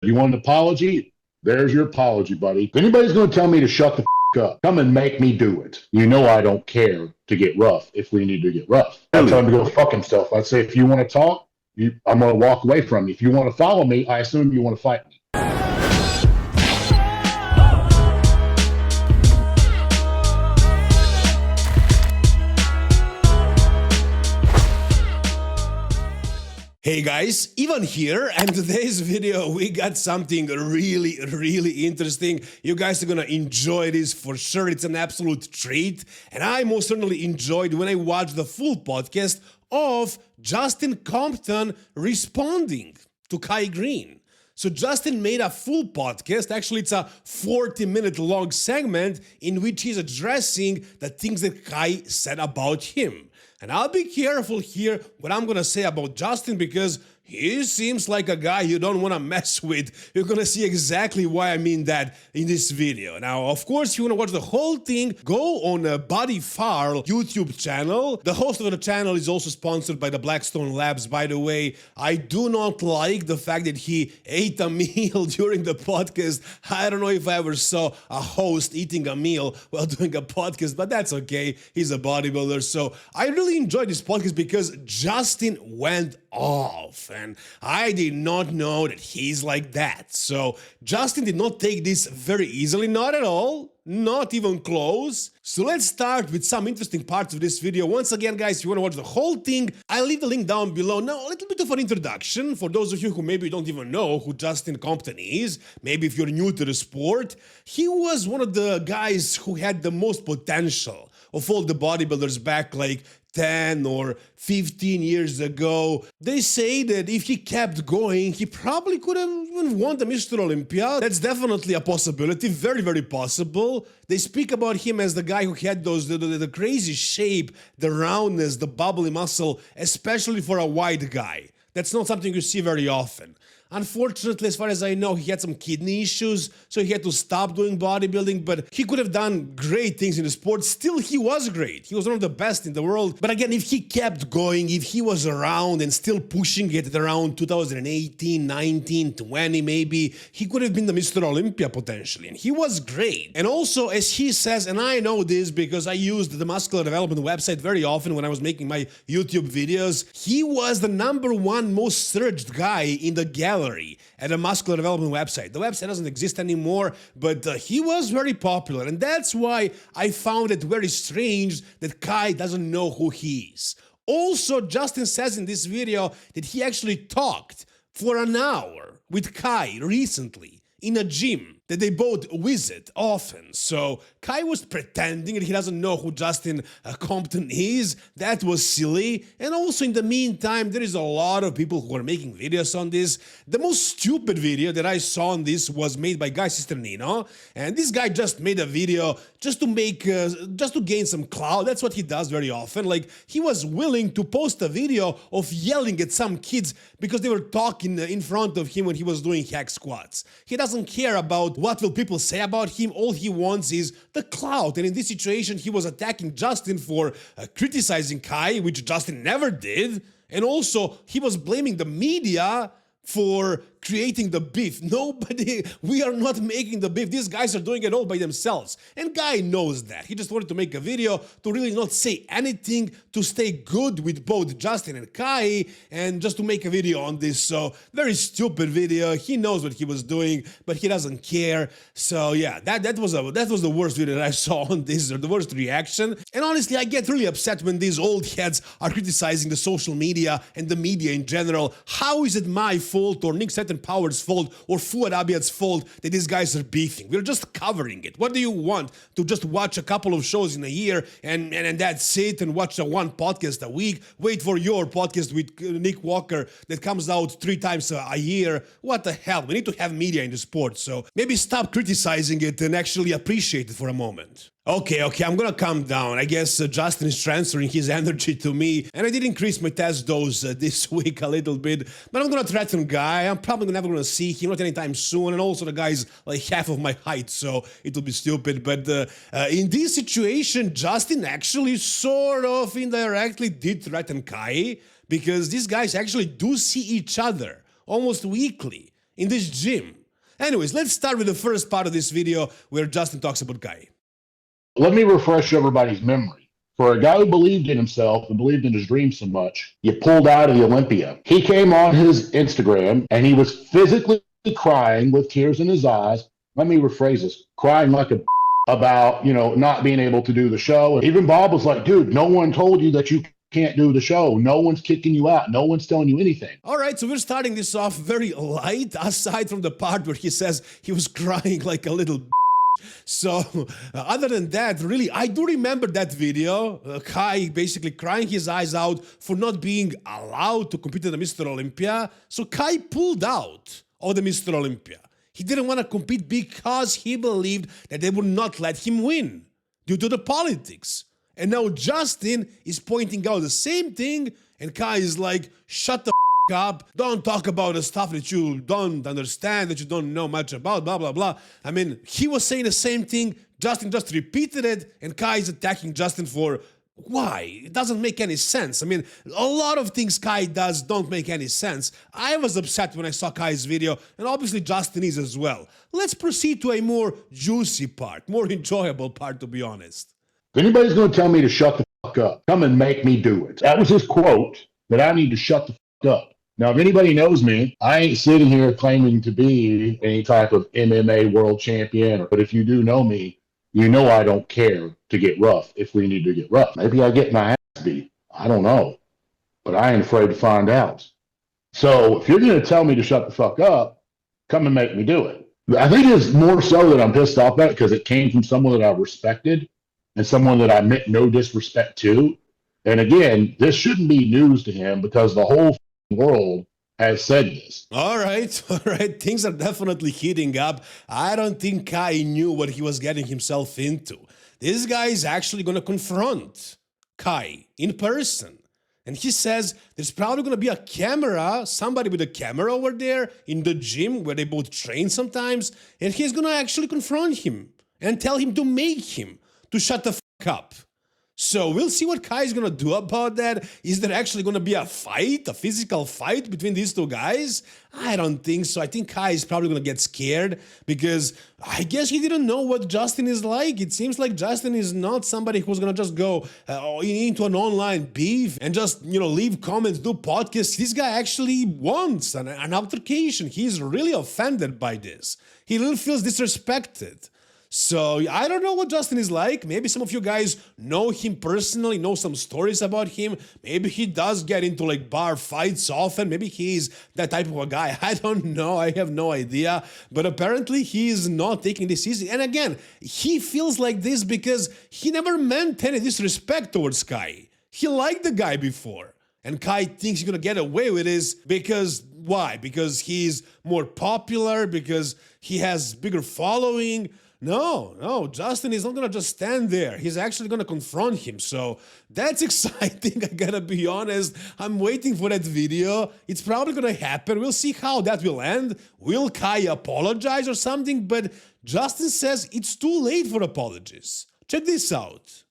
You want an apology? There's your apology, buddy. If anybody's going to tell me to shut the up, come and make me do it. You know I don't care to get rough if we need to get rough. I tell him to go fuck himself. I'd say, if you want to talk, I'm going to walk away from you. If you want to follow me, I assume you want to fight me. Hey guys, Ivan here, and today's video we got something really interesting. You guys are gonna enjoy this for sure. It's an absolute treat, and I most certainly enjoyed when I watched the full podcast of Justin Compton responding to Greene. So Justin made a full podcast. Actually, it's a 40-minute long segment in which he's addressing the things that Kai said about him. And I'll be careful here what I'm gonna say about Justin, because he seems like a guy you don't want to mess with. You're gonna see exactly why I mean that in this video. Now, of course, if you want to watch the whole thing, go on Body Farl YouTube channel. The host of the channel is also sponsored by the Blackstone Labs, by the way. I do not like the fact that he ate a meal during the podcast. I don't know if I ever saw a host eating a meal while doing a podcast, but that's okay. He's a bodybuilder. So I really enjoyed this podcast because Justin went off, and I did not know that he's like that. So Justin did not take this very easily, not at all, not even close. So let's start with some interesting parts of this video. Once again, guys, if you want to watch the whole thing, I'll leave the link down below. Now, a little bit of an introduction for those of you who maybe don't even know who Justin Compton is. Maybe if you're new to the sport, he was one of the guys who had the most potential of all the bodybuilders back like 10 or 15 years ago. They say that if he kept going, he probably could have even won the Mr. Olympia. That's definitely a possibility, very possible. They speak about him as the guy who had those the crazy shape, the roundness, the bubbly muscle, especially for a white guy. That's not something you see very often. Unfortunately, as far as I know, he had some kidney issues, so he had to stop doing bodybuilding, but he could have done great things in the sport. Still, he was great. He was one of the best in the world. But again, if he kept going, if he was around and still pushing it at around 2018, 19, 20 maybe, he could have been the Mr. Olympia potentially, and he was great. And also, as he says, and I know this because I used the muscular development website very often when I was making my YouTube videos, he was the #1 most searched guy in the gallery at a muscular development website. The website doesn't exist anymore, but he was very popular, and that's why I found it very strange that Kai doesn't know who he is. Also, Justin says in this video that he actually talked for an hour with Kai recently in a gym that they both visit often. So Kai was pretending that he doesn't know who Justin Compton is. That was silly. And also in the meantime, there is a lot of people who are making videos on this. The most stupid video that I saw on this was made by Guy Sister Nino. And this guy just made a video just to make, just to gain some clout. That's what he does very often. Like, he was willing to post a video of yelling at some kids because they were talking in front of him when he was doing hack squats. He doesn't care about what will people say about him. All he wants is the clout. And in this situation, he was attacking Justin for criticizing Kai, which Justin never did. And also, he was blaming the media for creating the beef. We are not making the beef. These guys are doing it all by themselves. And Guy knows that. He just wanted to make a video to really not say anything, to stay good with both Justin and Kai, and just to make a video on this. So, very stupid video. He knows what he was doing, but he doesn't care. So yeah, that was the worst video that I saw on this, or the worst reaction. And honestly, I get really upset when these old heads are criticizing the social media and the media in general. How is it my fault, or Nick Seton Power's fault, or Fuad Abiad's fault that these guys are beefing? We're just covering it. What do you want? To just watch a couple of shows in a year and that's it, and watch one podcast a week? Wait for your podcast with Nick Walker that comes out 3 times a year? What the hell? We need to have media in the sport, so maybe stop criticizing it and actually appreciate it for a moment. Okay, I'm gonna calm down. I guess Justin is transferring his energy to me, and I did increase my test dose this week a little bit, but I'm gonna threaten Guy. I'm probably never gonna see him, not anytime soon, and also the guy's like half of my height, so it'll be stupid. But in this situation, Justin actually sort of indirectly did threaten Kai, because these guys actually do see each other almost weekly. in this gym. Anyways, let's start with the first part of this video where Justin talks about Kai. Let me refresh everybody's memory. For a guy who believed in himself and believed in his dreams so much, you pulled out of the Olympia. He came on his Instagram and he was physically crying with tears in his eyes. Let me rephrase this, crying like a about, not being able to do the show. Even Bob was like, dude, no one told you that you can't do the show. No one's kicking you out. No one's telling you anything. All right, so we're starting this off very light, aside from the part where he says he was crying like a little So, other than that, really, I do remember that video. Kai basically crying his eyes out for not being allowed to compete in the Mr. Olympia. So, Kai pulled out of the Mr. Olympia. He didn't want to compete because he believed that they would not let him win due to the politics. And now Justin is pointing out the same thing, and Kai is like, shut the up, don't talk about the stuff that you don't understand, that you don't know much about, blah, blah, blah. I mean, he was saying the same thing, Justin just repeated it, and Kai is attacking Justin for why? It doesn't make any sense. I mean, a lot of things Kai does don't make any sense. I was upset when I saw Kai's video, and obviously Justin is as well. Let's proceed to a more juicy part, more enjoyable part, to be honest. If anybody's going to tell me to shut the fuck up, come and make me do it. That was his quote, that I need to shut the fuck up. Now, if anybody knows me, I ain't sitting here claiming to be any type of MMA world champion. But if you do know me, you know I don't care to get rough if we need to get rough. Maybe I get my ass beat. I don't know. But I ain't afraid to find out. So if you're going to tell me to shut the fuck up, come and make me do it. I think it's more so that I'm pissed off at it because it came from someone that I respected and someone that I meant no disrespect to. And again, this shouldn't be news to him because the whole world has said this. All right. Things are definitely heating up. I don't think Kai knew what he was getting himself into. This guy is actually going to confront Kai in person. And he says there's probably going to be a camera, somebody with a camera over there in the gym where they both train sometimes. And he's going to actually confront him and tell him to make him to shut the fuck up. So we'll see what Kai is going to do about that. Is there actually going to be a fight, a physical fight between these two guys? I don't think so. I think Kai is probably going to get scared because I guess he didn't know what Justin is like. It seems like Justin is not somebody who's going to just go into an online beef and just, leave comments, do podcasts. This guy actually wants an altercation. He's really offended by this. He really feels disrespected. So I don't know what Justin is like. Maybe some of you guys know him personally, know some stories about him. Maybe he does get into like bar fights often. Maybe he's that type of a guy. I don't know. I have no idea. But apparently he is not taking this easy. And again, he feels like this because he never meant any disrespect towards Kai. He liked the guy before. And Kai thinks he's going to get away with this because, why? Because he's more popular, because he has bigger following. No, Justin is not going to just stand there. He's actually going to confront him. So that's exciting, I gotta be honest. I'm waiting for that video. It's probably going to happen. We'll see how that will end. Will Kai apologize or something? But Justin says it's too late for apologies. Check this out.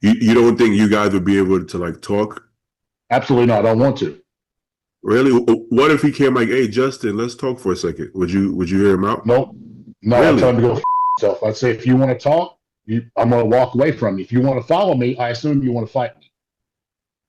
You don't think you guys would be able to talk? Absolutely not. I don't want to. Really? What if he came like, hey, Justin, let's talk for a second? Would you hear him out? Nope. No, really? I'd tell him to go himself. I'd say, if you want to talk, I'm going to walk away from you. If you want to follow me, I assume you want to fight me.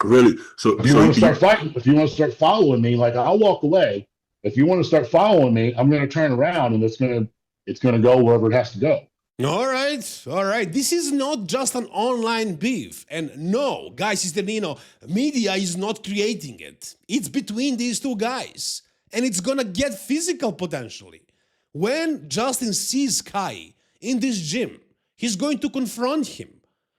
Really? So if you want to start fighting, if you want to start following me, I'll walk away. If you want to start following me, I'm going to turn around and it's going to go wherever it has to go. All right. This is not just an online beef. And no, guys, Sister media is not creating it. It's between these two guys. And it's going to get physical potentially. When Justin sees Kai in this gym, he's going to confront him.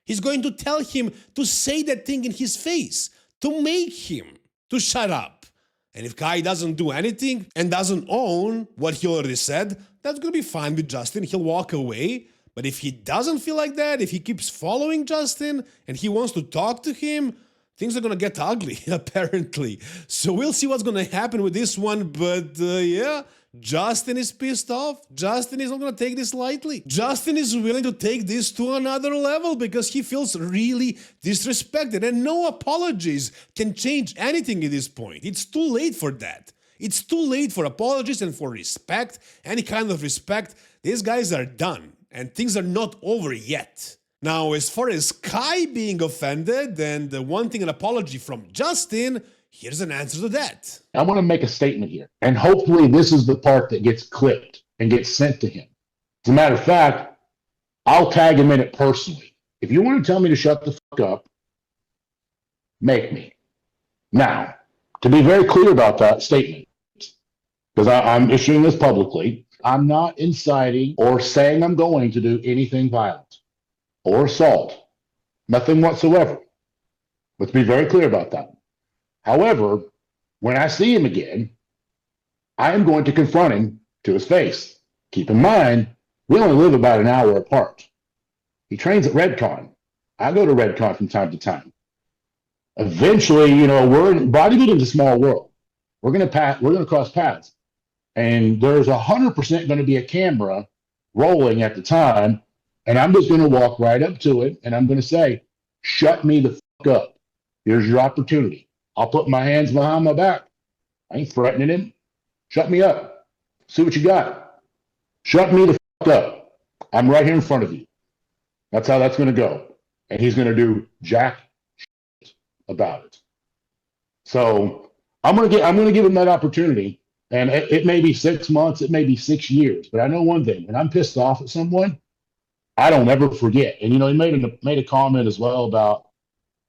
He's going to tell him to say that thing in his face, to make him to shut up. And if Kai doesn't do anything and doesn't own what he already said, that's going to be fine with Justin. He'll walk away. But if he doesn't feel like that, if he keeps following Justin and he wants to talk to him, things are going to get ugly, apparently. So we'll see what's going to happen with this one. But yeah, Justin is pissed off. Justin is not going to take this lightly. Justin is willing to take this to another level because he feels really disrespected. And no apologies can change anything at this point. It's too late for that. It's too late for apologies and for respect, any kind of respect. These guys are done, and things are not over yet. Now, as far as Kai being offended and wanting an apology from Justin, here's an answer to that. I want to make a statement here, and hopefully this is the part that gets clipped and gets sent to him. As a matter of fact, I'll tag him in it personally. If you want to tell me to shut the fuck up, make me. Now, to be very clear about that statement, because I'm issuing this publicly, I'm not inciting or saying I'm going to do anything violent or assault. Nothing whatsoever. Let's be very clear about that. However, when I see him again, I am going to confront him to his face. Keep in mind, we only live about an hour apart. He trains at Redcon. I go to Redcon from time to time. Eventually, bodybuilding is a small world. We're going to cross paths. And there's 100% going to be a camera rolling at the time. And I'm just going to walk right up to it. And I'm going to say, shut me the fuck up. Here's your opportunity. I'll put my hands behind my back. I ain't threatening him. Shut me up. See what you got. Shut me the fuck up. I'm right here in front of you. That's how that's going to go. And he's going to do jack shit about it. So I'm going to give him that opportunity. And it may be 6 months, it may be 6 years, but I know one thing: when I'm pissed off at someone, I don't ever forget. And he made a comment as well about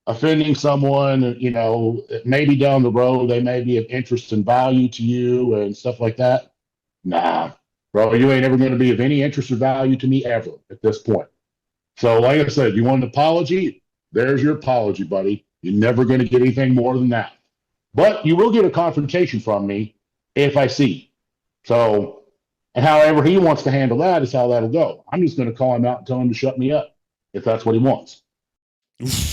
offending someone. Maybe down the road they may be of interest and value to you and stuff like that. Nah, bro, you ain't ever going to be of any interest or value to me ever at this point. So, like I said, you want an apology? There's your apology, buddy. You're never going to get anything more than that. But you will get a confrontation from me if I see you. So, and however he wants to handle that is how that'll go. I'm just going to call him out and tell him to shut me up if that's what he wants.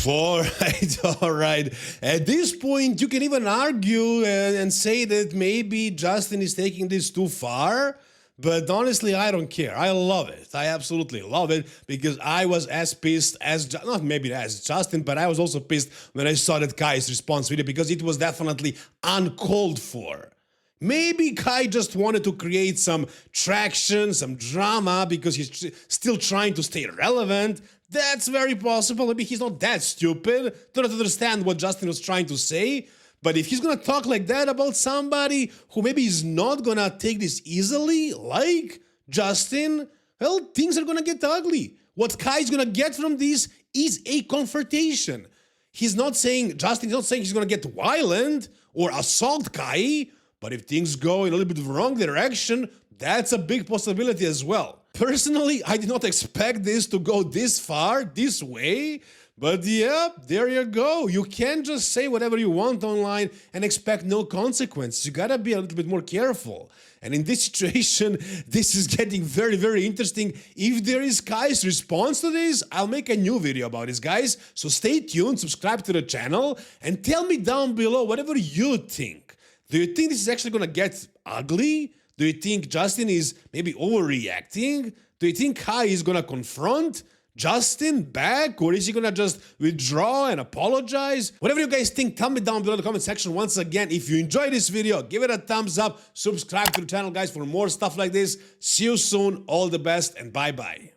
All right. At this point, you can even argue and say that maybe Justin is taking this too far. But honestly, I don't care. I love it. I absolutely love it, because I was as pissed as, not maybe as Justin, but I was also pissed when I saw that Kai's response video, because it was definitely uncalled for. Maybe Kai just wanted to create some traction, some drama, because he's still trying to stay relevant. That's very possible. Maybe he's not that stupid to not understand what Justin was trying to say. But if he's gonna talk like that about somebody who maybe is not gonna take this easily, like Justin, well, things are gonna get ugly. What Kai's gonna get from this is a confrontation. Justin's not saying he's gonna get violent or assault Kai, but if things go in a little bit of the wrong direction, that's a big possibility as well. Personally, I did not expect this to go this far, this way. But yeah, there you go. You can't just say whatever you want online and expect no consequence. You gotta be a little bit more careful. And in this situation, this is getting very, very interesting. If there is Kai's response to this, I'll make a new video about this, guys. So stay tuned, subscribe to the channel, and tell me down below whatever you think. Do you think this is actually gonna get ugly? Do you think Justin is maybe overreacting? Do you think Kai is gonna confront Justin back, or is he gonna just withdraw and apologize? Whatever you guys think, tell me down below in the comment section. Once again, if you enjoyed this video, give it a thumbs up, subscribe to the channel, guys, for more stuff like this. See you soon, all the best, and bye-bye.